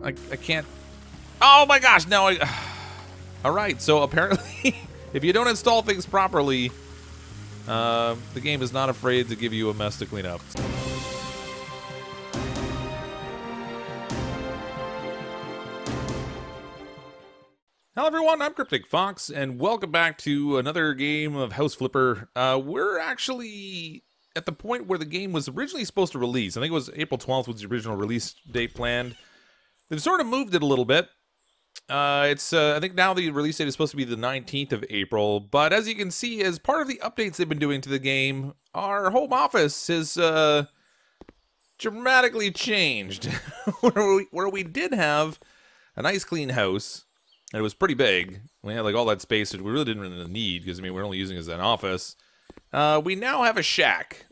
I can't. Oh my gosh, no. All right, so apparently, if you don't install things properly, the game is not afraid to give you a mess to clean up. Hello everyone, I'm CrypticFox, and welcome back to another game of House Flipper. We're actually at the point where the game was originally supposed to release. I think it was April 12th was the original release date planned. They've sort of moved it a little bit. I think now the release date is supposed to be the 19th of April, but as you can see, as part of the updates they've been doing to the game, our home office has dramatically changed. where we did have a nice clean house, and it was pretty big. We had like all that space that we really didn't really need, because I mean we're only using it as an office. We now have a shack.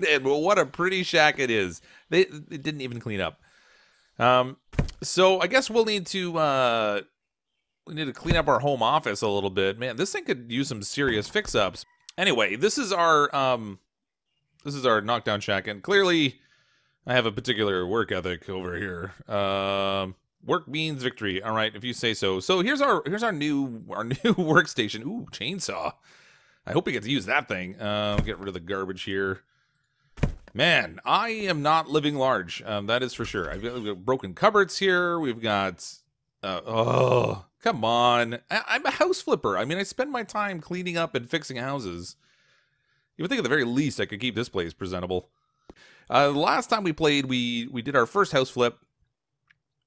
And what a pretty shack it is. They didn't even clean up. So I guess we'll need to clean up our home office a little bit. Man, this thing could use some serious fix-ups. Anyway, this is our knockdown shack, and clearly I have a particular work ethic over here. Work means victory. All right, if you say so. So here's our new workstation. Ooh, chainsaw. I hope we get to use that thing. Get rid of the garbage here. Man, I am not living large. That is for sure. We've got broken cupboards here. We've got... oh, come on. I'm a house flipper. I mean, I spend my time cleaning up and fixing houses. You would think at the very least I could keep this place presentable. The last time we played, we did our first house flip.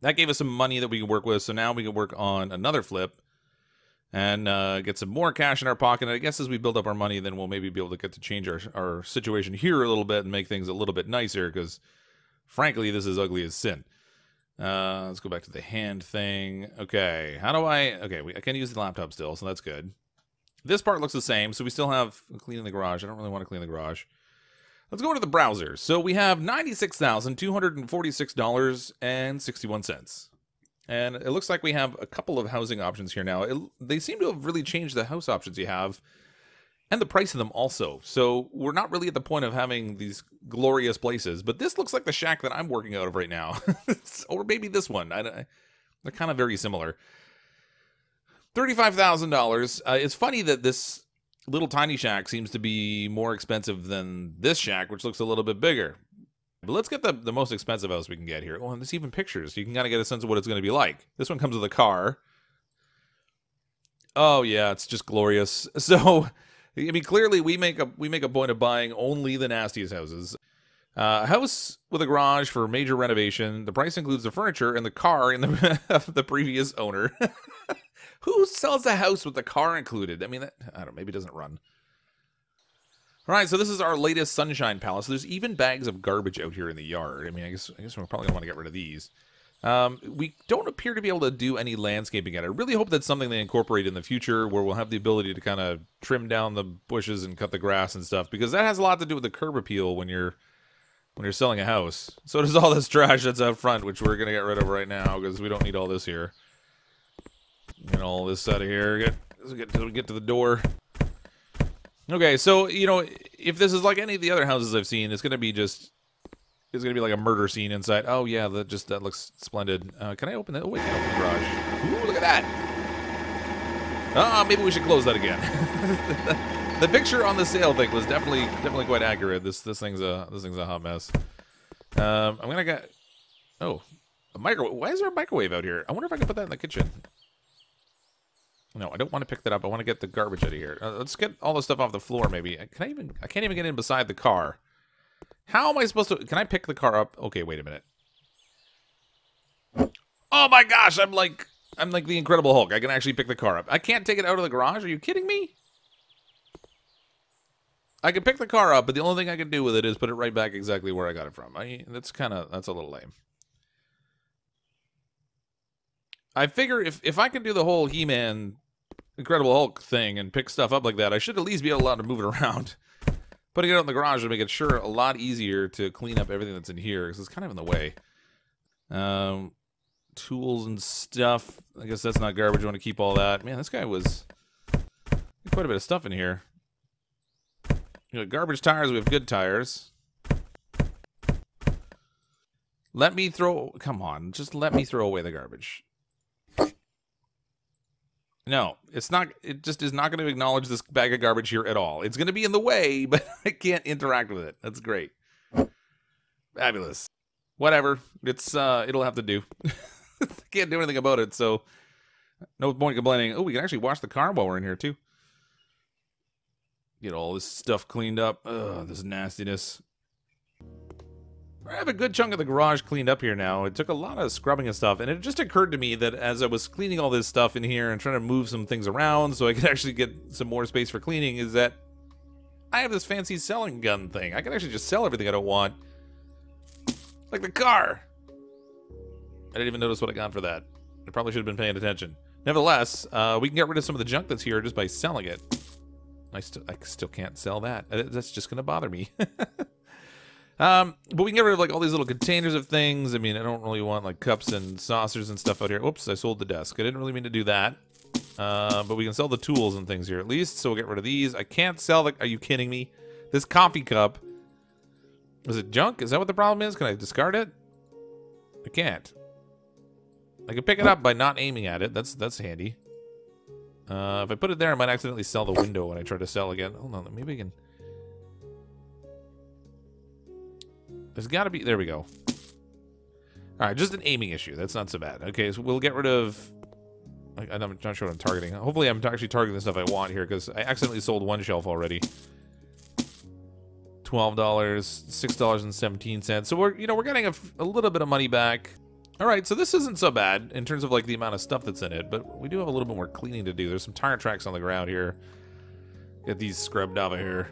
That gave us some money that we can work with, so now we can work on another flip and get some more cash in our pocket. And I guess as we build up our money, then we'll maybe be able to get to change our situation here a little bit and make things a little bit nicer, because frankly, this is ugly as sin. Let's go back to the hand thing. Okay, how do I... Okay, I can use the laptop still, so that's good. This part looks the same, so we still have cleaning the garage. I don't really want to clean the garage. Let's go to the browser. So we have $96,246.61. And it looks like we have a couple of housing options here now. They seem to have really changed the house options you have, and the price of them also. So we're not really at the point of having these glorious places, but this looks like the shack that I'm working out of right now. Or maybe this one. They're kind of very similar. $35,000. It's funny that this little tiny shack seems to be more expensive than this shack, which looks a little bit bigger. But let's get the most expensive house we can get here. Oh, and there's even pictures. You can kind of get a sense of what it's going to be like. This one comes with a car. Oh yeah, it's just glorious. So, I mean, clearly we make a point of buying only the nastiest houses. A house with a garage for major renovation. The price includes the furniture and the car in the previous owner. Who sells a house with the car included? I mean, I don't know, maybe it doesn't run. All right, so this is our latest Sunshine Palace. There's even bags of garbage out here in the yard. I mean, I guess we're probably gonna want to get rid of these. We don't appear to be able to do any landscaping yet. I really hope that's something they incorporate in the future, where we'll have the ability to kind of trim down the bushes and cut the grass and stuff, because that has a lot to do with the curb appeal when you're selling a house. So does all this trash that's out front, which we're gonna get rid of right now because we don't need all this here. Get all this out of here. Get to the door. Okay, so, you know, if this is like any of the other houses I've seen, it's gonna be like a murder scene inside. Oh yeah, that looks splendid. Can I open that? Oh wait, I can open the garage. Ooh, look at that. Maybe we should close that again. The picture on the sale thing was definitely quite accurate. This thing's a hot mess. I'm gonna get... Oh, a microwave. Why is there a microwave out here? I wonder if I can put that in the kitchen. No, I don't want to pick that up. I want to get the garbage out of here. Let's get all the stuff off the floor, maybe. I can't even get in beside the car. How am I supposed to... Can I pick the car up? Okay, wait a minute. Oh my gosh, I'm like the Incredible Hulk. I can actually pick the car up. I can't take it out of the garage? Are you kidding me? I can pick the car up, but the only thing I can do with it is put it right back exactly where I got it from. That's a little lame. I figure if I can do the whole He-Man Incredible Hulk thing and pick stuff up like that, I should at least be allowed to move it around. Putting it out in the garage would make it sure a lot easier to clean up everything that's in here, because it's kind of in the way. Tools and stuff. I guess that's not garbage. I want to keep all that. Man, this guy was... quite a bit of stuff in here. You know, garbage tires, we have good tires. Let me throw... Come on, just let me throw away the garbage. No, it's not. It just is not going to acknowledge this bag of garbage here at all. It's going to be in the way, but I can't interact with it. That's great. Fabulous. Whatever. It's it'll have to do. Can't do anything about it, so no point complaining. Oh, we can actually wash the car while we're in here too. Get all this stuff cleaned up. Ugh, this nastiness. I have a good chunk of the garage cleaned up here now. It took a lot of scrubbing and stuff, and it just occurred to me that as I was cleaning all this stuff in here and trying to move some things around so I could actually get some more space for cleaning, is that I have this fancy selling gun thing. I can actually just sell everything I don't want. Like the car. I didn't even notice what I got for that. I probably should have been paying attention. Nevertheless, we can get rid of some of the junk that's here just by selling it. I still can't sell that. That's just going to bother me. But we can get rid of like all these little containers of things. I mean, I don't really want like cups and saucers and stuff out here. Oops, I sold the desk. I didn't really mean to do that. But we can sell the tools and things here at least. So we'll get rid of these. I can't sell the... Are you kidding me? This coffee cup. Is it junk? Is that what the problem is? Can I discard it? I can't. I can pick it up by not aiming at it. That's handy. If I put it there, I might accidentally sell the window when I try to sell again. Hold on, maybe I can... There's got to be... There we go. Alright, just an aiming issue. That's not so bad. Okay, so we'll get rid of... I'm not sure what I'm targeting. Hopefully I'm actually targeting the stuff I want here, because I accidentally sold one shelf already. $12, $6.17. So we're getting a little bit of money back. Alright, so this isn't so bad in terms of like the amount of stuff that's in it, but we do have a little bit more cleaning to do. There's some tire tracks on the ground here. Get these scrubbed out of here.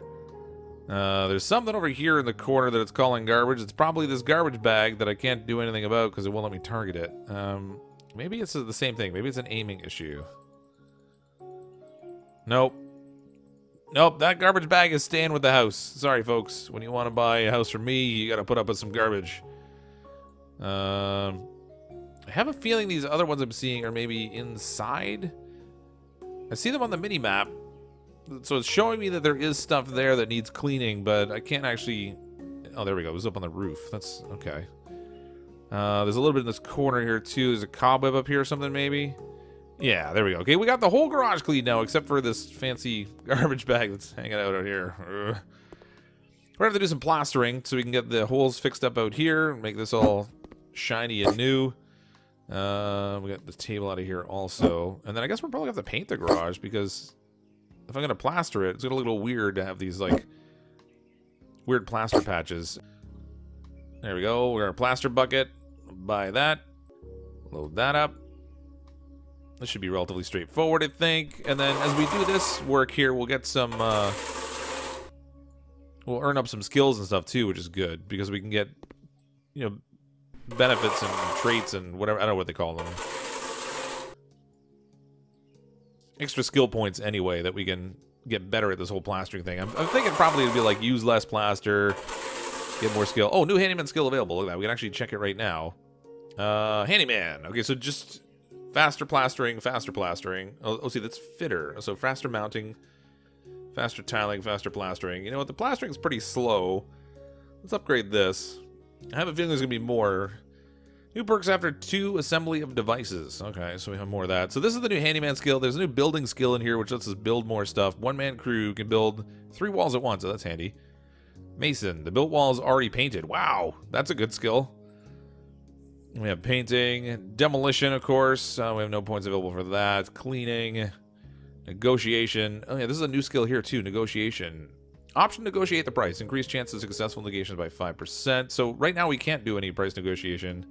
There's something over here in the corner that it's calling garbage. It's probably this garbage bag that I can't do anything about because it won't let me target it. Maybe it's the same thing. Maybe it's an aiming issue. Nope. Nope, that garbage bag is staying with the house. Sorry, folks. When you want to buy a house from me, you got to put up with some garbage. I have a feeling these other ones I'm seeing are maybe inside. I see them on the mini-map. So it's showing me that there is stuff there that needs cleaning, but I can't actually... Oh, there we go. It was up on the roof. That's okay. There's a little bit in this corner here, too. There's a cobweb up here or something, maybe? Yeah, there we go. Okay, we got the whole garage clean now, except for this fancy garbage bag that's hanging out here. We're going to have to do some plastering so we can get the holes fixed up out here and make this all shiny and new. We got the table out of here also. And then I guess we're probably going to have to paint the garage because... If I'm going to plaster it, it's going to look a little weird to have these, like, weird plaster patches. There we go. We're going to plaster bucket. Buy that. Load that up. This should be relatively straightforward, I think. And then as we do this work here, we'll get some, we'll earn up some skills and stuff, too, which is good. Because we can get, you know, benefits and traits and whatever. I don't know what they call them. Extra skill points anyway that we can get better at this whole plastering thing. I'm thinking probably it'd be like use less plaster, get more skill. Oh, new handyman skill available. Look at that. We can actually check it right now. Handyman. Okay, so just faster plastering, faster plastering. Oh, see, that's fitter. So faster mounting, faster tiling, faster plastering. You know what? The plastering's pretty slow. Let's upgrade this. I have a feeling there's going to be more. New perks after 2 assembly of devices. Okay, so we have more of that. So this is the new handyman skill. There's a new building skill in here, which lets us build more stuff. One-man crew can build 3 walls at once, so that's handy. Mason, the built wall is already painted. Wow, that's a good skill. We have painting. Demolition, of course. We have no points available for that. Cleaning. Negotiation. Oh yeah, this is a new skill here too. Negotiation. Option negotiate the price. Increase chances of successful negotiations by 5%. So right now we can't do any price negotiation.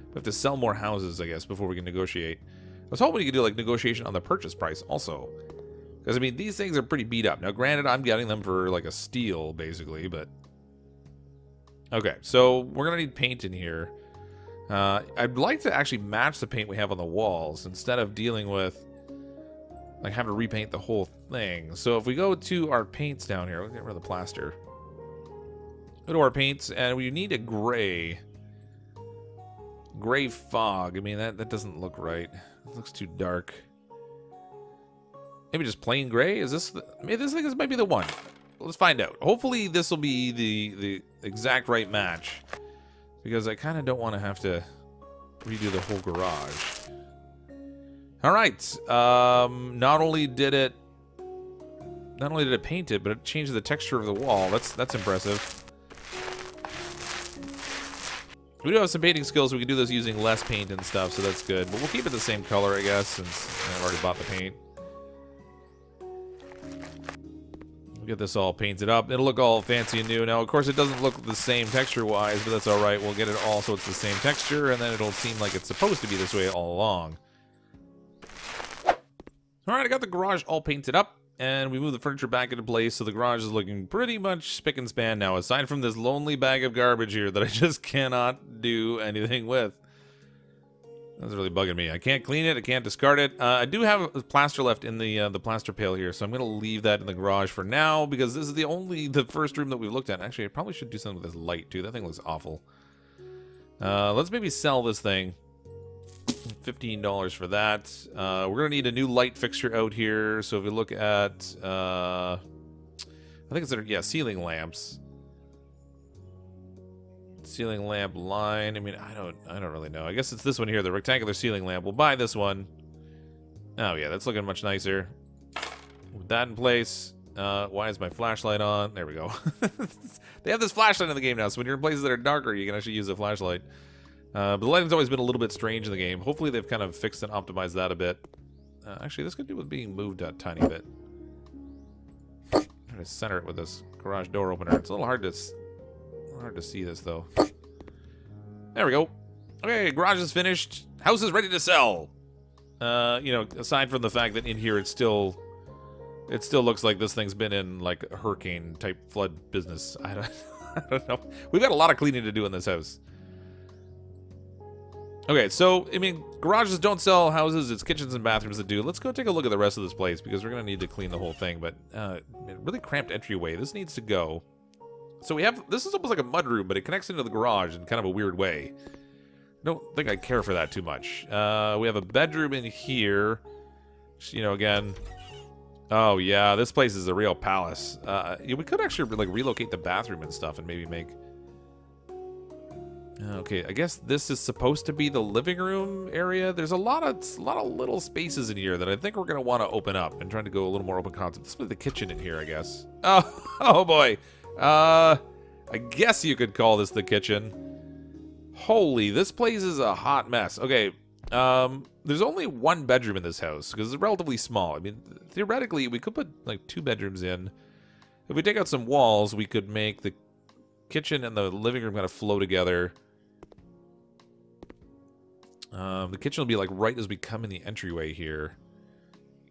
We have to sell more houses, I guess, before we can negotiate. I was hoping you could do, like, negotiation on the purchase price also. Because, I mean, these things are pretty beat up. Now, granted, I'm getting them for, like, a steal, basically, but... Okay, so we're going to need paint in here. I'd like to actually match the paint we have on the walls instead of dealing with, like, having to repaint the whole thing. So if we go to our paints down here, we'll get rid of the plaster. Go to our paints, and we need a gray... Gray fog. I mean, that doesn't look right. It looks too dark. Maybe just plain gray? Is this the... Maybe this might be the one. Let's find out. Hopefully this will be the exact right match. because I kind of don't want to have to redo the whole garage. All right. Not only did it paint it, but it changed the texture of the wall. That's impressive. We do have some painting skills. We can do this using less paint and stuff, so that's good. But we'll keep it the same color, I guess, since I've already bought the paint. We'll get this all painted up. It'll look all fancy and new. Now, of course, it doesn't look the same texture-wise, but that's all right. We'll get it all so it's the same texture, and then it'll seem like it's supposed to be this way all along. All right, I got the garage all painted up, and we moved the furniture back into place, so the garage is looking pretty much spick and span now, aside from this lonely bag of garbage here that I just cannot do anything with. That's really bugging me. I can't clean it. I can't discard it. I do have plaster left in the plaster pail here, so I'm going to leave that in the garage for now, because this is the first room that we've looked at. Actually, I probably should do something with this light, too. That thing looks awful. Let's maybe sell this thing. $15 for that. We're going to need a new light fixture out here. So if we look at, I think it's, ceiling lamps. Ceiling lamp line. I mean, I don't really know. I guess it's this one here, the rectangular ceiling lamp. We'll buy this one. Oh yeah, that's looking much nicer. With that in place. Why is my flashlight on? There we go. They have this flashlight in the game now, so when you're in places that are darker, you can actually use a flashlight. But the lighting's always been a little bit strange in the game. Hopefully they've kind of fixed and optimized that a bit. Actually, this could do with being moved a tiny bit. I'm trying to center it with this garage door opener. It's a little hard to see this, though. There we go. Okay, garage is finished. House is ready to sell. You know, aside from the fact that in here it still looks like this thing's been in, like, a hurricane-type flood business. I don't know. We've got a lot of cleaning to do in this house. Okay, so, I mean, garages don't sell houses, it's kitchens and bathrooms that do. Let's go take a look at the rest of this place, because we're going to need to clean the whole thing, but really cramped entryway. This needs to go. So we have, this is almost like a mudroom, but it connects into the garage in kind of a weird way. I don't think I care for that too much. We have a bedroom in here, which, you know, again, oh yeah, this place is a real palace. We could actually, like, relocate the bathroom and stuff and maybe make... Okay, I guess this is supposed to be the living room area. There's a lot of little spaces in here that I think we're going to want to open up and trying to go a little more open concept. This is the kitchen in here, I guess. Oh boy. I guess you could call this the kitchen. Holy, this place is a hot mess. Okay, there's only one bedroom in this house because it's relatively small. I mean, theoretically, we could put like 2 bedrooms in. If we take out some walls, we could make the kitchen and the living room kind of flow together. The kitchen will be like right as we come in the entryway here.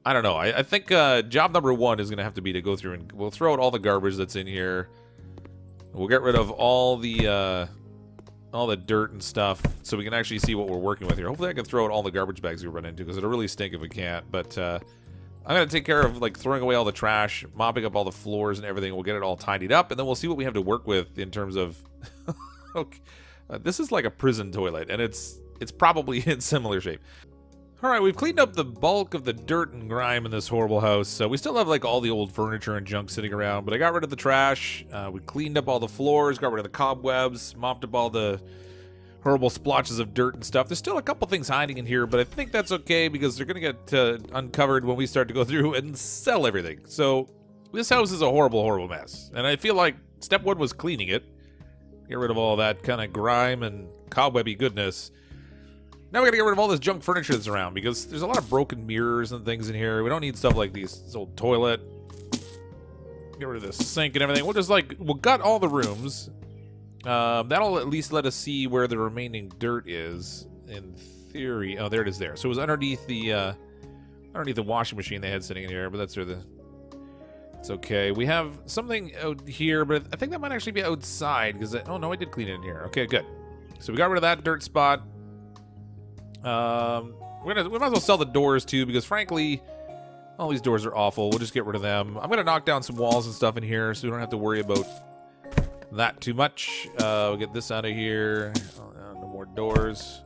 I don't know. I think job number 1 is going to have to be to go through and we'll throw out all the garbage that's in here. We'll get rid of all the dirt and stuff so we can actually see what we're working with here. Hopefully I can throw out all the garbage bags we run into because it'll really stink if we can't. But I'm going to take care of like throwing away all the trash, mopping up all the floors and everything. We'll get it all tidied up and then we'll see what we have to work with in terms of... Okay. This is like a prison toilet and it's probably in similar shape. Alright, we've cleaned up the bulk of the dirt and grime in this horrible house. So we still have like all the old furniture and junk sitting around, but I got rid of the trash. We cleaned up all the floors, got rid of the cobwebs, mopped up all the horrible splotches of dirt and stuff. There's still a couple things hiding in here, but I think that's okay because they're going to get uncovered when we start to go through and sell everything. So this house is a horrible, horrible mess. And I feel like step 1 was cleaning it. Get rid of all that kind of grime and cobwebby goodness. Now we gotta get rid of all this junk furniture that's around because there's a lot of broken mirrors and things in here. We don't need stuff like this old toilet. Get rid of this sink and everything. We'll gut all the rooms. That'll at least let us see where the remaining dirt is. In theory, oh, there it is there. So it was underneath the washing machine they had sitting in here, but that's where it's okay. We have something out here, but I think that might actually be outside because oh no, I did clean it in here. Okay, good. So we got rid of that dirt spot. We might as well sell the doors too because frankly all these doors are awful. We'll just get rid of them. I'm gonna knock down some walls and stuff in here so we don't have to worry about that too much. We'll get this out of here. Oh, no more doors.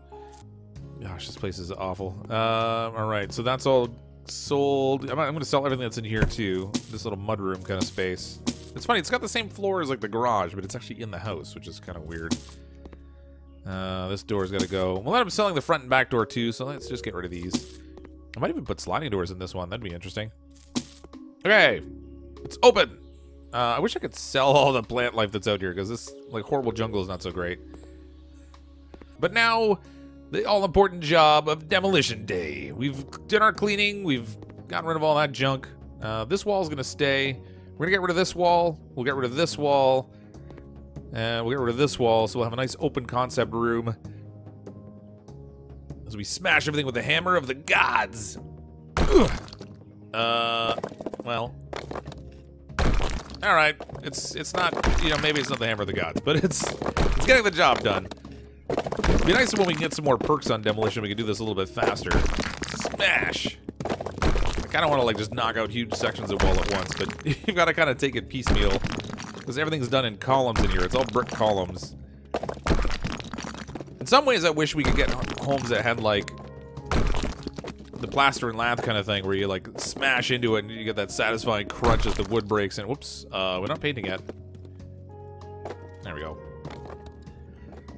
Gosh, this place is awful. All right, so that's all sold. I'm gonna sell everything that's in here too. This little mudroom kind of space. It's funny, it's got the same floor as like the garage, but it's actually in the house, which is kind of weird. This door's got to go. We'll end up selling the front and back door too, so let's just get rid of these. I might even put sliding doors in this one. That'd be interesting. Okay, it's open. I wish I could sell all the plant life that's out here, because this like horrible jungle is not so great. But now, the all-important job of demolition day. We've done our cleaning. We've gotten rid of all that junk. This wall's going to stay. We're going to get rid of this wall. We'll get rid of this wall. And we'll get rid of this wall, so we'll have a nice open concept room. As we smash everything with the hammer of the gods. Well. Alright. It's not, you know, maybe it's not the hammer of the gods, but it's getting the job done. It'd be nice when we can get some more perks on demolition, we can do this a little bit faster. Smash! I kind of want to, like, just knock out huge sections of wall at once, but you've got to kind of take it piecemeal. Because everything's done in columns in here. It's all brick columns. In some ways, I wish we could get homes that had, like, the plaster and lath kind of thing, where you, like, smash into it and you get that satisfying crunch as the wood breaks. And whoops, we're not painting yet. There we go.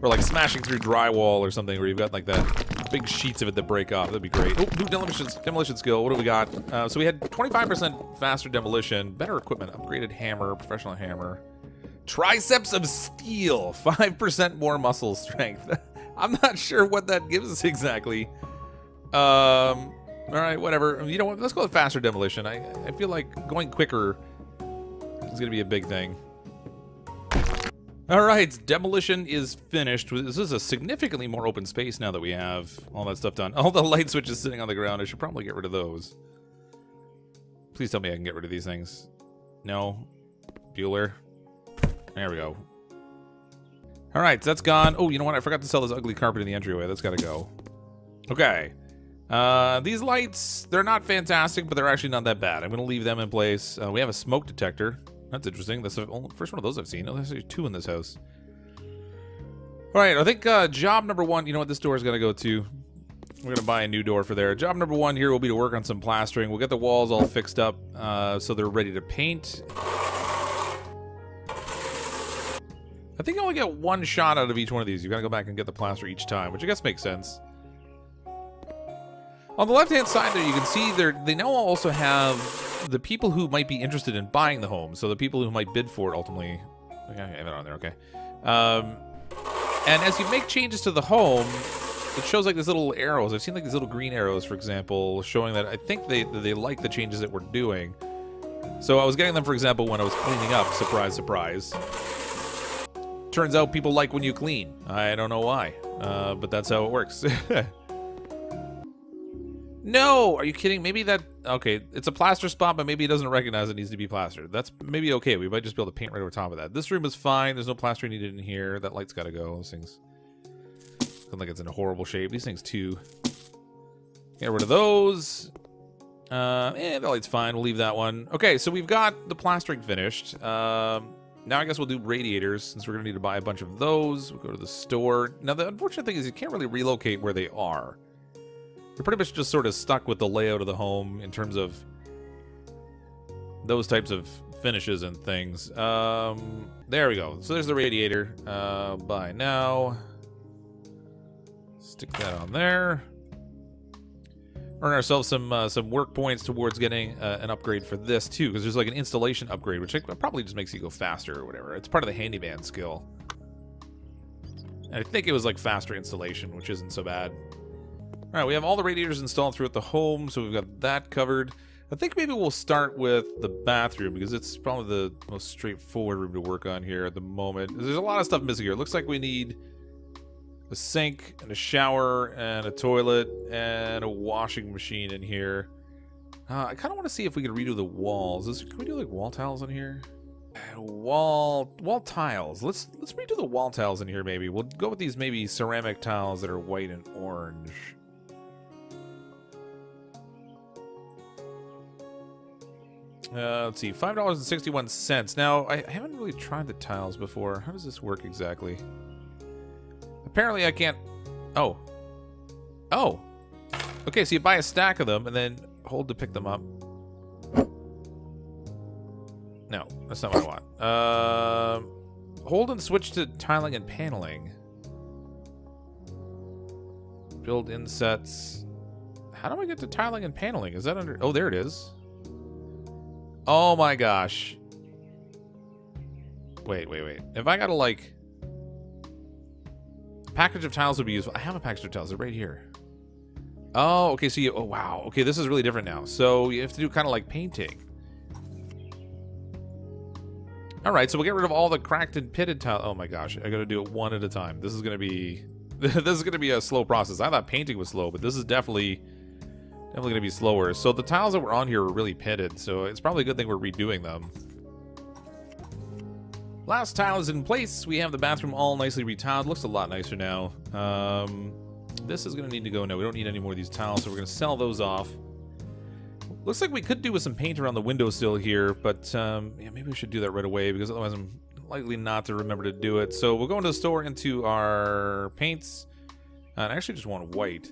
Or, like, smashing through drywall or something, where you've got, like, that big sheets of it that break off. That'd be great. Oh, new demolition skill. What do we got? So we had 25% faster demolition, better equipment, upgraded hammer, professional hammer, triceps of steel, 5% more muscle strength. I'm not sure what that gives us exactly. All right, whatever. You know what? Let's go with faster demolition. I feel like going quicker is gonna be a big thing. All right, demolition is finished. This is a significantly more open space now that we have all that stuff done. All the light switches sitting on the ground. I should probably get rid of those. Please tell me I can get rid of these things. No. Bueller. There we go. All right, so that's gone. Oh, you know what? I forgot to sell this ugly carpet in the entryway. That's got to go. Okay. These lights, they're not fantastic, but they're actually not that bad. I'm going to leave them in place. We have a smoke detector. That's interesting. That's the first one of those I've seen. Oh, there's actually 2 in this house. All right, I think job number 1, you know what this door is going to go to? We're going to buy a new door for there. Job number 1 here will be to work on some plastering. We'll get the walls all fixed up so they're ready to paint. I think you only get 1 shot out of each one of these. You got to go back and get the plaster each time, which I guess makes sense. On the left-hand side there, you can see they now also have the people who might be interested in buying the home. So the people who might bid for it ultimately. Okay, I have it on there, okay. And as you make changes to the home, it shows like these little arrows. I've seen like these little green arrows, for example, showing that I think they like the changes that we're doing. So I was getting them, for example, when I was cleaning up. Surprise, surprise. Turns out people like when you clean. I don't know why, but that's how it works. No! Are you kidding? Maybe that... Okay, it's a plaster spot, but maybe it doesn't recognize it needs to be plastered. That's maybe okay. We might just be able to paint right over top of that. This room is fine. There's no plastering needed in here. That light's got to go. Those things look like it's in a horrible shape. These things, too. Get rid of those. The light's fine. We'll leave that one. Okay, so we've got the plastering finished. Now I guess we'll do radiators, since we're going to need to buy a bunch of those. We'll go to the store. Now, the unfortunate thing is you can't really relocate where they are. We're pretty much just sort of stuck with the layout of the home in terms of those types of finishes and things. There we go. So there's the radiator. Buy now. Stick that on there. Earn ourselves some work points towards getting an upgrade for this too, because there's like an installation upgrade, which probably just makes you go faster or whatever. It's part of the handyman skill. And I think it was like faster installation, which isn't so bad. All right, we have all the radiators installed throughout the home, so we've got that covered. I think maybe we'll start with the bathroom, because it's probably the most straightforward room to work on here at the moment. There's a lot of stuff missing here. It looks like we need a sink and a shower and a toilet and a washing machine in here. I kind of want to see if we can redo the walls. Can we do like wall tiles in here? Wall tiles. Let's redo the wall tiles in here maybe. We'll go with these maybe ceramic tiles that are white and orange. Let's see, $5.61. Now, I haven't really tried the tiles before. How does this work exactly? Apparently I can't... Oh. Oh. Okay, so you buy a stack of them and then hold to pick them up. No, that's not what I want. Hold and switch to tiling and paneling. Build insets. How do I get to tiling and paneling? Is that under... Oh, there it is. Oh my gosh. Wait. If I gotta, like... A package of tiles would be useful. I have a package of tiles. They're right here. Oh, okay, so you... Oh, wow. Okay, this is really different now. So you have to do kind of like painting. Alright, so we'll get rid of all the cracked and pitted tile. Oh my gosh, I gotta do it one at a time. This is gonna be... this is gonna be a slow process. I thought painting was slow, but this is definitely gonna be slower. So the tiles that were on here were really pitted, so it's probably a good thing we're redoing them. Last tile is in place. We have the bathroom all nicely retiled. Looks a lot nicer now. This is gonna need to go. No, we don't need any more of these tiles, so we're gonna sell those off. Looks like we could do with some paint around the windowsill here, but yeah, maybe we should do that right away, because otherwise I'm likely not to remember to do it. So we'll go into the store, into our paints, and I actually just want white.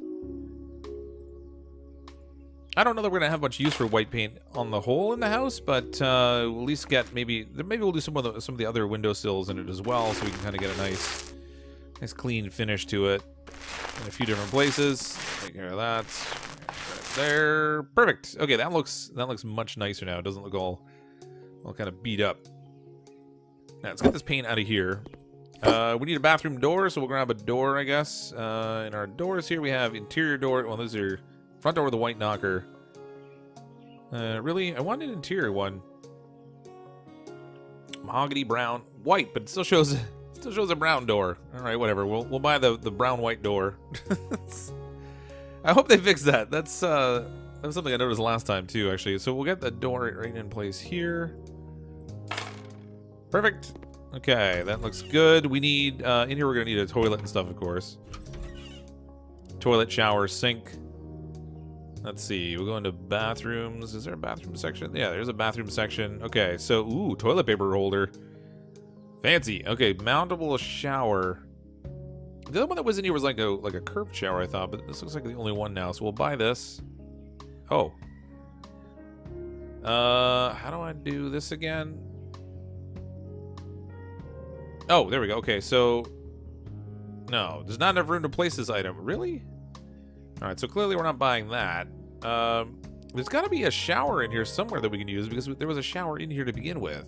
I don't know that we're gonna have much use for white paint on the whole in the house, but we'll at least get maybe we'll do some of the other windowsills in it as well, so we can kind of get a nice clean finish to it in a few different places. Take care of that. Right there, perfect. Okay, that looks much nicer now. It doesn't look all kind of beat up. Now let's get this paint out of here. We need a bathroom door, so we'll grab a door, I guess. In our doors here, we have interior door. Well, those are front door with a white knocker. Really? I want an interior one. Mahogany brown. White, but it still shows a brown door. Alright, whatever. We'll buy the brown white door. I hope they fix that. That's something I noticed last time too, actually. So we'll get the door right in place here. Perfect. Okay, that looks good. We need in here we're gonna need a toilet and stuff, of course. Toilet, shower, sink. Let's see, we'll go into bathrooms. Is there a bathroom section? Yeah, there's a bathroom section. Okay, so, ooh, toilet paper holder. Fancy. Okay, mountable shower. The other one that was in here was like a curved shower, I thought, but this looks like the only one now, so we'll buy this. Oh. How do I do this again? Oh, there we go. Okay, so... No, there's not enough room to place this item. Really? Alright, so clearly we're not buying that. There's got to be a shower in here somewhere that we can use, because there was a shower in here to begin with.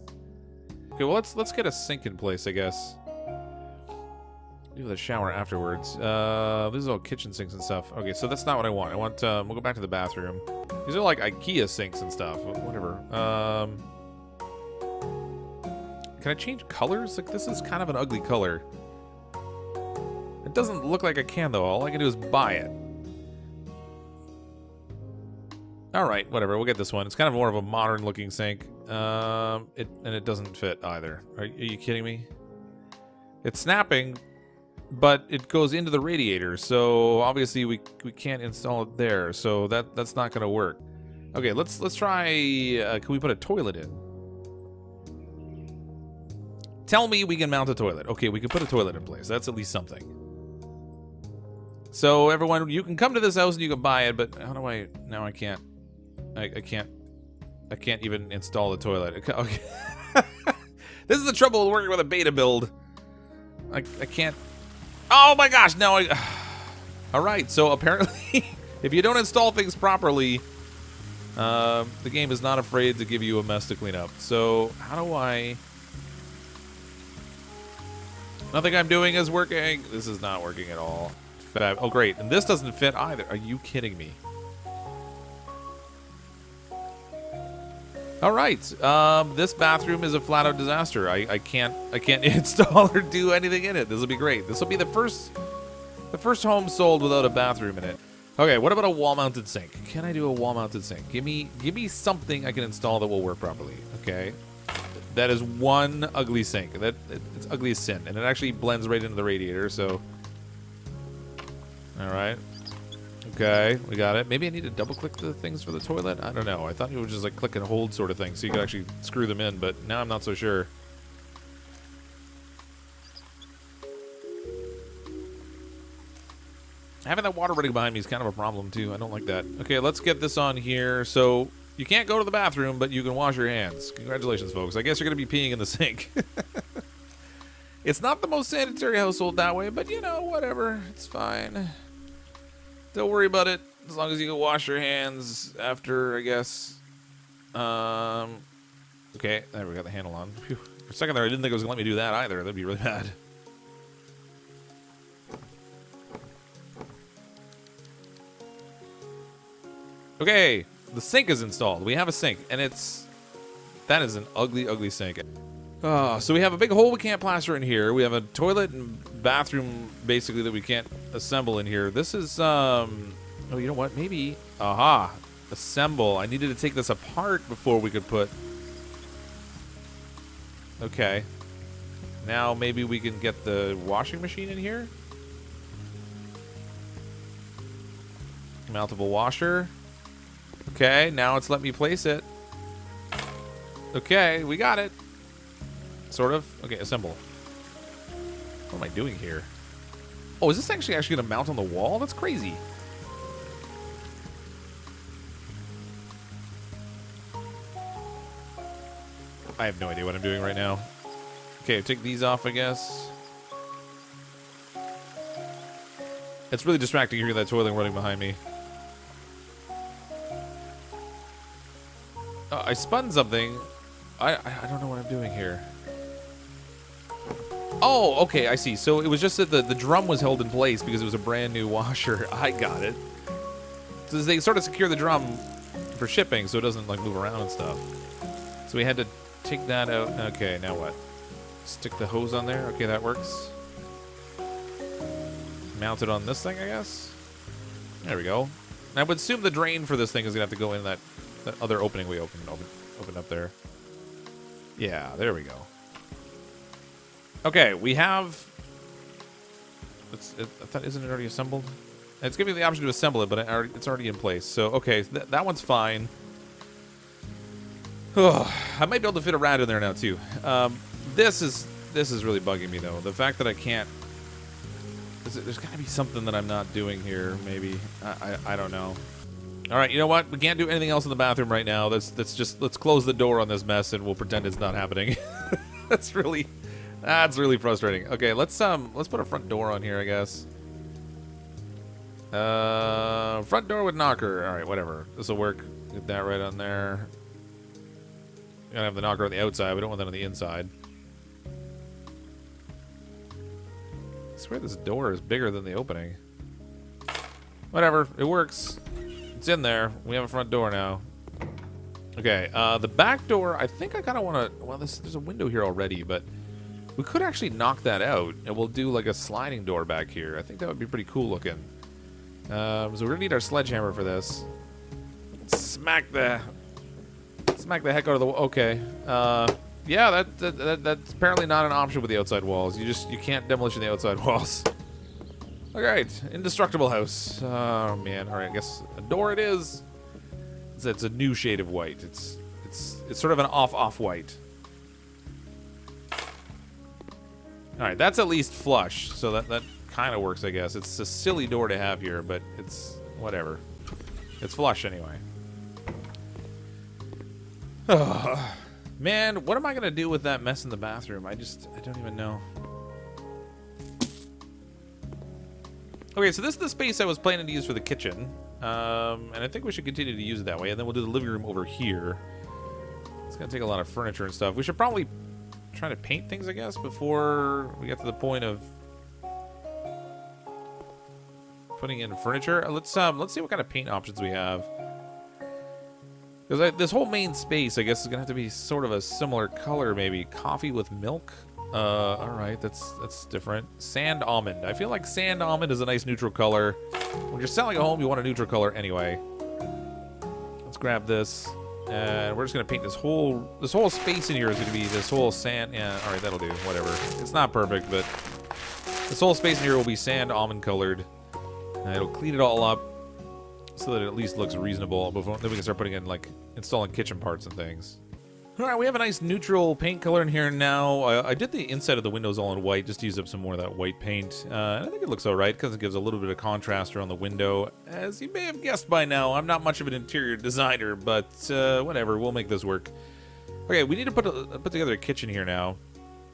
Okay, well, let's get a sink in place, I guess. Do the shower afterwards. This is all kitchen sinks and stuff. Okay, so that's not what I want. I want, we'll go back to the bathroom. These are like IKEA sinks and stuff. Whatever. Can I change colors? Like, this is kind of an ugly color. It doesn't look like I can, though. All I can do is buy it. Alright, whatever. We'll get this one. It's kind of more of a modern-looking sink. And it doesn't fit either. Are you kidding me? It's snapping, but it goes into the radiator, so obviously we can't install it there, so that's not going to work. Okay, let's try... can we put a toilet in? Tell me we can mount a toilet. Okay, we can put a toilet in place. That's at least something. So everyone, you can come to this house and you can buy it, but how do I... Now I can't. I can't even install the toilet. Okay. This is the trouble with working with a beta build. I can't... Oh my gosh, no, Alright, so apparently, if you don't install things properly, the game is not afraid to give you a mess to clean up. So, how do I... Nothing I'm doing is working. This is not working at all. Oh, great. And this doesn't fit either. Are you kidding me? All right. This bathroom is a flat-out disaster. I can't install or do anything in it. This will be great. This will be the first home sold without a bathroom in it. Okay, what about a wall-mounted sink? Can I do a wall-mounted sink? Give me something I can install that will work properly. Okay. That is one ugly sink. It's ugly as sin, and it actually blends right into the radiator, so... Alright. Okay, we got it. Maybe I need to double-click the things for the toilet? I don't know. I thought it was just like click and hold sort of thing, so you could actually screw them in, but now I'm not so sure. Having that water running behind me is kind of a problem, too. I don't like that. Okay, let's get this on here. So... You can't go to the bathroom, but you can wash your hands. Congratulations, folks. I guess you're going to be peeing in the sink. It's not the most sanitary household that way, but, you know, whatever. It's fine. Don't worry about it. As long as you can wash your hands after, I guess. Okay, there we got the handle on. Phew. For a second there, I didn't think it was going to let me do that either. That'd be really bad. Okay, the sink is installed. We have a sink, and that is an ugly, ugly sink. So we have a big hole we can't plaster in here. We have a toilet and bathroom, basically, that we can't assemble in here. This is, oh, you know what? Maybe, aha, assemble. I needed to take this apart before we could put, okay. Now maybe we can get the washing machine in here. Mountable washer. Okay, now it's let me place it. Okay, we got it. Sort of. Okay, assemble. What am I doing here? Oh, is this actually going to mount on the wall? That's crazy. I have no idea what I'm doing right now. Okay, take these off, I guess. It's really distracting hearing that toilet running behind me. I spun something. I don't know what I'm doing here. Oh, okay, I see. So it was just that the drum was held in place because it was a brand new washer. I got it. So they sort of secure the drum for shipping so it doesn't like move around and stuff. So we had to take that out. Okay, now what? Stick the hose on there. Okay, that works. Mount it on this thing, I guess. There we go. I would assume the drain for this thing is gonna have to go in that other opening we opened up there. Yeah, there we go. Okay, we have. Isn't it already assembled? It's giving me the option to assemble it, but it's already in place. So okay, that one's fine. Oh, I might be able to fit a rat in there now too. This is really bugging me though. The fact that I can't. There's got to be something that I'm not doing here. Maybe I don't know. All right, you know what? We can't do anything else in the bathroom right now. Let's close the door on this mess and we'll pretend it's not happening. That's really frustrating. Okay, let's put a front door on here, I guess. Front door with knocker. All right, whatever. This will work. Get that right on there. Gotta have the knocker on the outside. We don't want that on the inside. I swear this door is bigger than the opening. Whatever, it works. It's in there. We have a front door now. Okay, the back door, I think I kind of want to... Well, there's a window here already, but we could actually knock that out, and we'll do like a sliding door back here. I think that would be pretty cool looking. So we're gonna need our sledgehammer for this. Smack the heck out of the... Okay. Yeah, that's apparently not an option with the outside walls. You can't demolition the outside walls. Alright, indestructible house. Oh man, alright, I guess a door it is. It's a new shade of white. It's sort of an off-white. Alright, that's at least flush, so that kind of works, I guess. It's a silly door to have here, but it's whatever. It's flush anyway. Oh, man, what am I gonna do with that mess in the bathroom? I don't even know. Okay, so this is the space I was planning to use for the kitchen. And I think we should continue to use it that way. And then we'll do the living room over here. It's going to take a lot of furniture and stuff. We should probably try to paint things, I guess, before we get to the point of putting in furniture. Let's see what kind of paint options we have. Because this whole main space, I guess, is going to have to be sort of a similar color, maybe. Coffee with milk? Alright, that's different. Sand almond. I feel like sand almond is a nice neutral color. When you're selling a home, you want a neutral color anyway. Let's grab this. And we're just gonna paint this whole space in here is gonna be this whole sand. Yeah, alright, that'll do. Whatever. It's not perfect, but this whole space in here will be sand almond colored. And it'll clean it all up so that it at least looks reasonable before then we can start putting in like installing kitchen parts and things. Alright, we have a nice neutral paint color in here now. I did the inside of the windows all in white, just to use up some more of that white paint. And I think it looks alright, because it gives a little bit of contrast around the window. As you may have guessed by now, I'm not much of an interior designer, but whatever, we'll make this work. Okay, we need to put together a kitchen here now.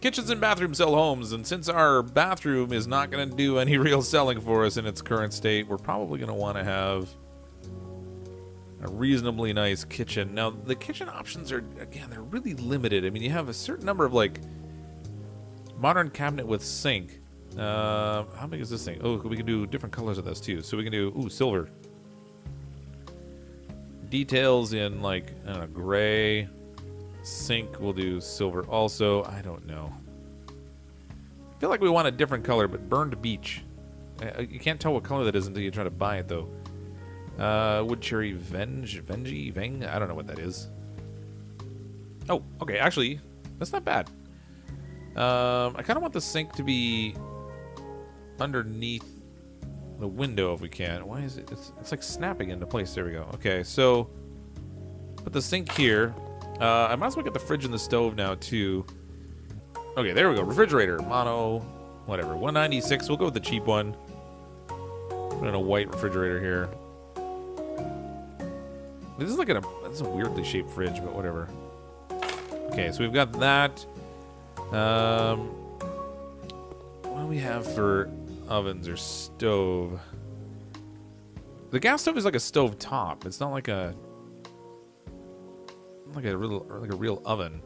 Kitchens and bathrooms sell homes, and since our bathroom is not going to do any real selling for us in its current state, we're probably going to want to have a reasonably nice kitchen. Now, the kitchen options are, again, they're really limited. I mean, you have a certain number of, like, modern cabinet with sink. How big is this thing? Oh, we can do different colors of this, too. So we can do, ooh, silver. Details in, like, I don't know, gray. Sink we'll do silver also. I don't know. I feel like we want a different color, but burned beach. You can't tell what color that is until you try to buy it, though. Wood cherry veng? I don't know what that is. Oh, okay, actually, that's not bad. I kind of want the sink to be underneath the window if we can. Why is it? It's like snapping into place. There we go. Okay, so put the sink here. I might as well get the fridge and the stove now, too. Okay, there we go. Refrigerator. Mono. Whatever. 196. We'll go with the cheap one. Put in a white refrigerator here. This is like that's a weirdly shaped fridge, but whatever. Okay, so we've got that. What do we have for ovens or stove? The gas stove is like a stove top. It's not like a real oven.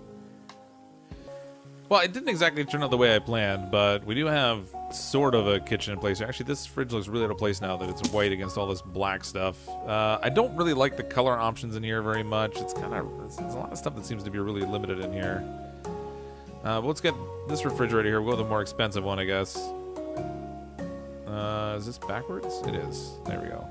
Well, it didn't exactly turn out the way I planned, but we do have sort of a kitchen in place. Actually, this fridge looks really out of place now that it's white against all this black stuff. I don't really like the color options in here very much. It's kind of, there's a lot of stuff that seems to be really limited in here. But let's get this refrigerator here. We'll go with the more expensive one, I guess. Is this backwards? It is. There we go.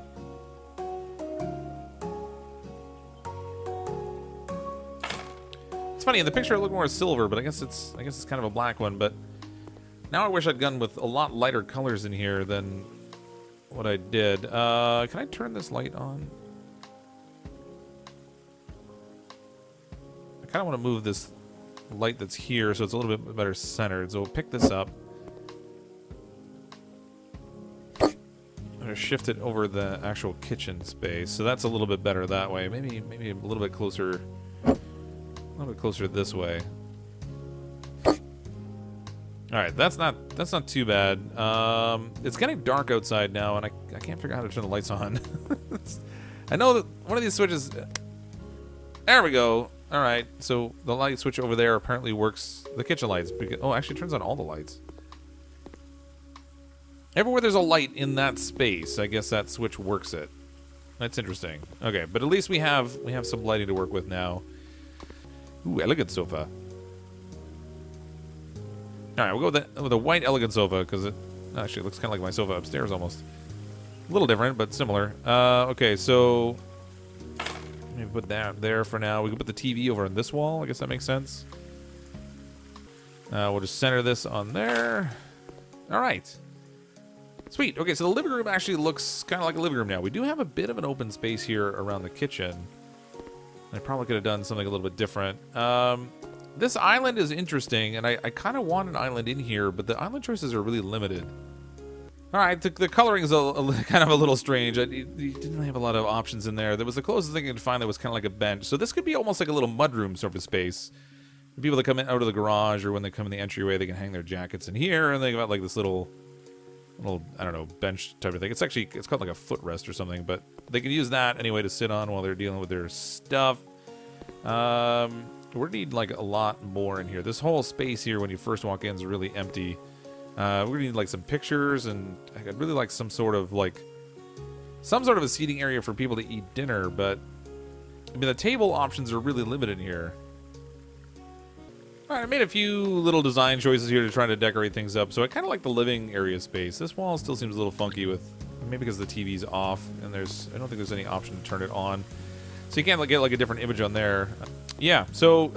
It's funny, in the picture it looked more silver, but I guess it's kind of a black one. But now I wish I'd gone with a lot lighter colors in here than what I did. Can I turn this light on? I kind of want to move this light that's here so it's a little bit better centered. So we'll pick this up. I'm going to shift it over the actual kitchen space. So that's a little bit better that way. Maybe a little bit closer. A little bit closer this way. All right, that's not too bad. It's getting dark outside now, and I can't figure out how to turn the lights on. I know that one of these switches. There we go. All right, so the light switch over there apparently works the kitchen lights. Oh, actually, it turns on all the lights. Everywhere there's a light in that space, I guess that switch works it. That's interesting. Okay, but at least we have some lighting to work with now. Ooh, elegant sofa. Alright, we'll go with a white elegant sofa, because it actually looks kind of like my sofa upstairs almost. A little different, but similar. Okay, so maybe put that there for now. We can put the TV over on this wall. I guess that makes sense. We'll just center this on there. Alright. Sweet. Okay, so the living room actually looks kind of like a living room now. We do have a bit of an open space here around the kitchen. I probably could have done something a little bit different. This island is interesting, and I kind of want an island in here, but the island choices are really limited. All right, the coloring is kind of a little strange. You didn't really have a lot of options in there. There was the closest thing I could find that was kind of like a bench. So this could be almost like a little mudroom sort of space. The people that come in out of the garage or when they come in the entryway, they can hang their jackets in here, and they got like this little I don't know, bench type of thing. It's called like a footrest or something, but they can use that anyway to sit on while they're dealing with their stuff. We need like a lot more in here. This whole space here when you first walk in is really empty. We're gonna need like some pictures, and I'd really like some sort of a seating area for people to eat dinner, but I mean the table options are really limited here. Alright, I made a few little design choices here to try to decorate things up. So I kind of like the living area space. This wall still seems a little funky with, maybe because the TV's off and I don't think there's any option to turn it on. So you can't get like a different image on there. Yeah, so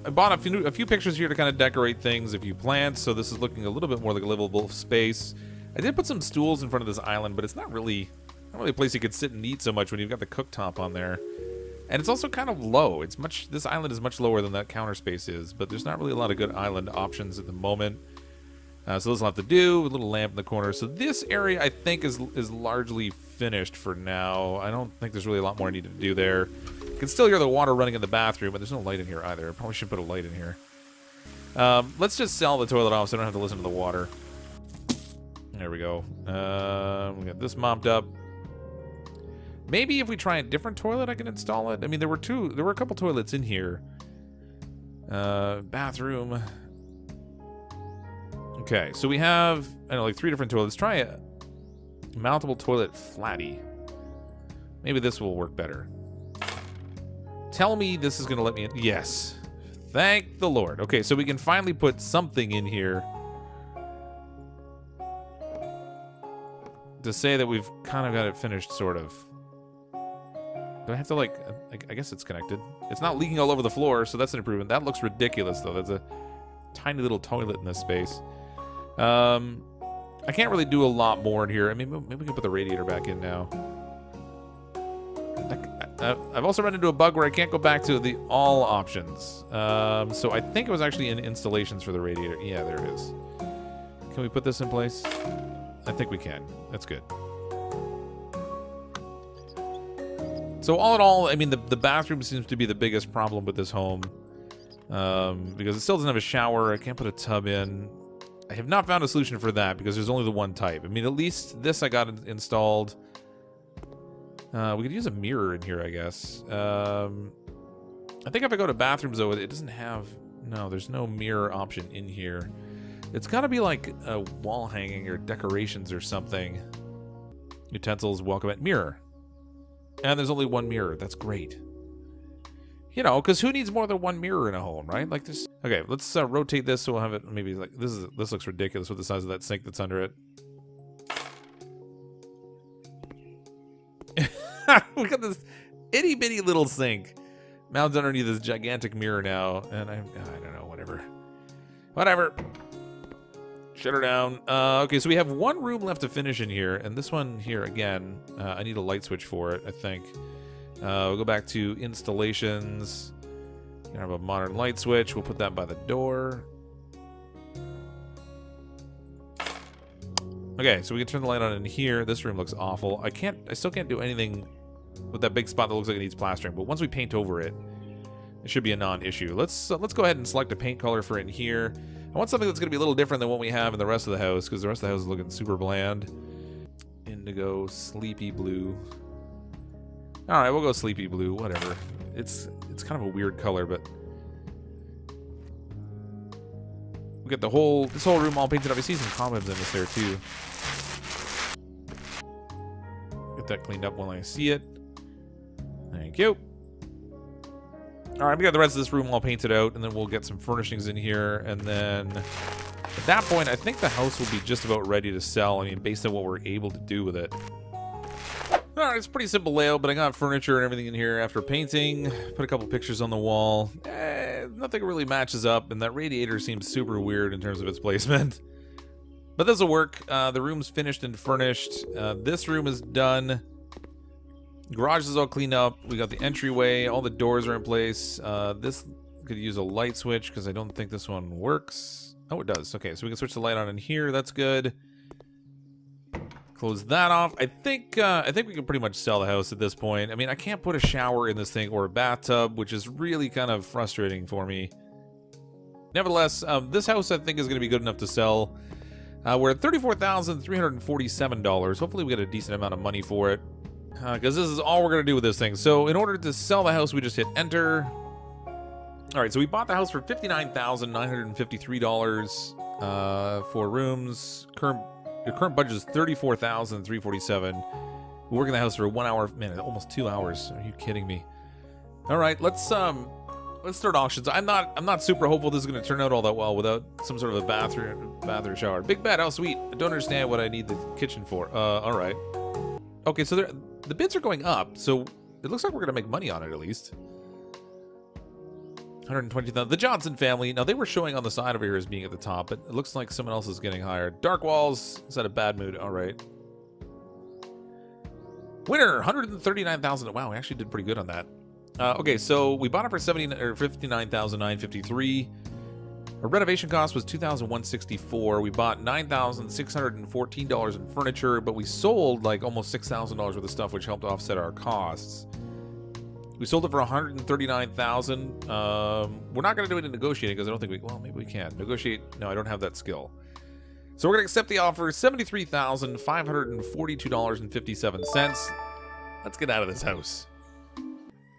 I bought a few pictures here to kind of decorate things, a few plants. So this is looking a little bit more like a livable space. I did put some stools in front of this island, but it's not really a place you could sit and eat so much when you've got the cooktop on there. And it's also kind of low. This island is much lower than that counter space is, but there's not really a lot of good island options at the moment. So this will have to do. A little lamp in the corner. So this area, I think, is largely finished for now. I don't think there's really a lot more I need to do there. You can still hear the water running in the bathroom, but there's no light in here either. I probably should put a light in here. Let's just sell the toilet off so I don't have to listen to the water. There we go. We got this mopped up. Maybe if we try a different toilet, I can install it. I mean, there were a couple toilets in here. Bathroom. Okay, so we have, I don't know, like 3 different toilets. Try a mountable toilet flatty. Maybe this will work better. Tell me this is going to let me in. Yes. Thank the Lord. Okay, so we can finally put something in here to say that we've kind of got it finished, sort of. Do I have to, like, I guess it's connected. It's not leaking all over the floor, so that's an improvement. That looks ridiculous, though. That's a tiny little toilet in this space. I can't really do a lot more in here. I mean, maybe we can put the radiator back in now. I've also run into a bug where I can't go back to the all options. So I think it was actually in installations for the radiator. Yeah, there it is. Can we put this in place? I think we can. That's good. So all in all, I mean, the bathroom seems to be the biggest problem with this home. Because it still doesn't have a shower. I can't put a tub in. I have not found a solution for that because there's only the one type. I mean, at least this I got installed. We could use a mirror in here, I guess. I think if I go to bathrooms, though, it doesn't have... No, there's no mirror option in here. It's got to be like a wall hanging or decorations or something. Utensils, welcome at mirror. And there's only one mirror. That's great. You know, because who needs more than one mirror in a home, right? Like this. Okay, let's rotate this so we'll have it maybe like this. This looks ridiculous with the size of that sink that's under it. Look at this itty bitty little sink mounted underneath this gigantic mirror now, and I don't know, whatever. Shut her down. Okay, so we have one room left to finish in here, and this one here again. I need a light switch for it, I think. We'll go back to installations. We have a modern light switch. We'll put that by the door. Okay, so we can turn the light on in here. This room looks awful. I still can't do anything with that big spot that looks like it needs plastering, but once we paint over it, it should be a non-issue. Let's go ahead and select a paint color for in here. I want something that's going to be a little different than what we have in the rest of the house, because the rest of the house is looking super bland. Indigo, sleepy blue. All right, we'll go sleepy blue, whatever. It's kind of a weird color, but we get this whole room all painted up. I see some cobwebs in this there too. Get that cleaned up while I see it. Thank you. All right, we got the rest of this room all painted out, and then we'll get some furnishings in here, and then at that point, I think the house will be just about ready to sell. I mean, based on what we're able to do with it. All right, it's a pretty simple layout, but I got furniture and everything in here after painting. Put a couple pictures on the wall. Nothing really matches up, and that radiator seems super weird in terms of its placement. But this will work. The room's finished and furnished. This room is done. Garage is all cleaned up. We got the entryway. All the doors are in place. This could use a light switch because I don't think this one works. Oh, it does. Okay, so we can switch the light on in here. That's good. Close that off. I think we can pretty much sell the house at this point. I mean, I can't put a shower in this thing or a bathtub, which is really kind of frustrating for me. Nevertheless, this house I think is going to be good enough to sell. We're at $34,347. Hopefully we get a decent amount of money for it, because this is all we're going to do with this thing. So in order to sell the house, we just hit enter. All right, so we bought the house for $59,953 for rooms. Your current budget is $34,347. We're working the house for 1 hour, man, almost 2 hours. Are you kidding me? All right, let's start auctions. I'm not super hopeful this is going to turn out all that well without some sort of a bathroom shower. Big bed, how sweet. I don't understand what I need the kitchen for. All right. Okay, so the bids are going up, so it looks like we're going to make money on it at least. 120,000. The Johnson family. Now, they were showing on the side over here as being at the top, but it looks like someone else is getting hired. Dark Walls is at a bad mood. All right. Winner, 139,000. Wow, we actually did pretty good on that. Okay, so we bought it for $59,953. Our renovation cost was $2,164. We bought $9,614 in furniture, but we sold like almost $6,000 worth of stuff, which helped offset our costs. We sold it for $139,000. We're not going to do it in negotiating because I don't think we... Well, maybe we can. Negotiate... No, I don't have that skill. So we're going to accept the offer. $73,542.57. Let's get out of this house.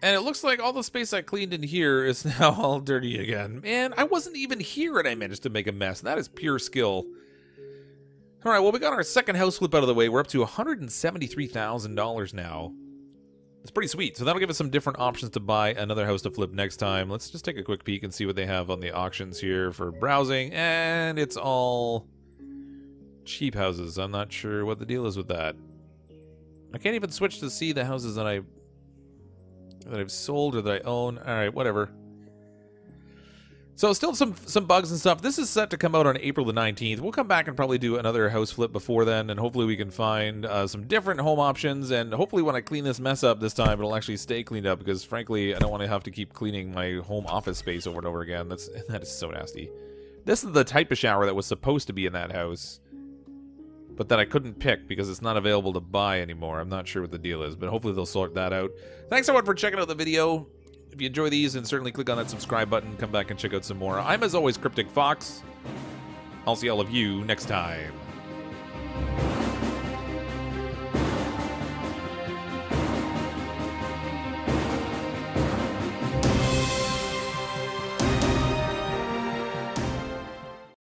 And it looks like all the space I cleaned in here is now all dirty again. Man, I wasn't even here and I managed to make a mess. That is pure skill. All right, well, we got our second house flip out of the way. We're up to $173,000 now. It's pretty sweet. So that'll give us some different options to buy another house to flip next time. Let's just take a quick peek and see what they have on the auctions here for browsing. And it's all cheap houses. I'm not sure what the deal is with that. I can't even switch to see the houses that I've sold or that I own. All right, whatever. So still some bugs and stuff. This is set to come out on April the 19th. We'll come back and probably do another house flip before then, and hopefully we can find some different home options, and hopefully when I clean this mess up this time, it'll actually stay cleaned up, because frankly, I don't want to have to keep cleaning my home office space over and over again. That is so nasty. This is the type of shower that was supposed to be in that house, but that I couldn't pick because it's not available to buy anymore. I'm not sure what the deal is, but hopefully they'll sort that out. Thanks everyone for checking out the video. If you enjoy these, and certainly click on that subscribe button, come back and check out some more. I'm, as always, CrypticFox. I'll see all of you next time.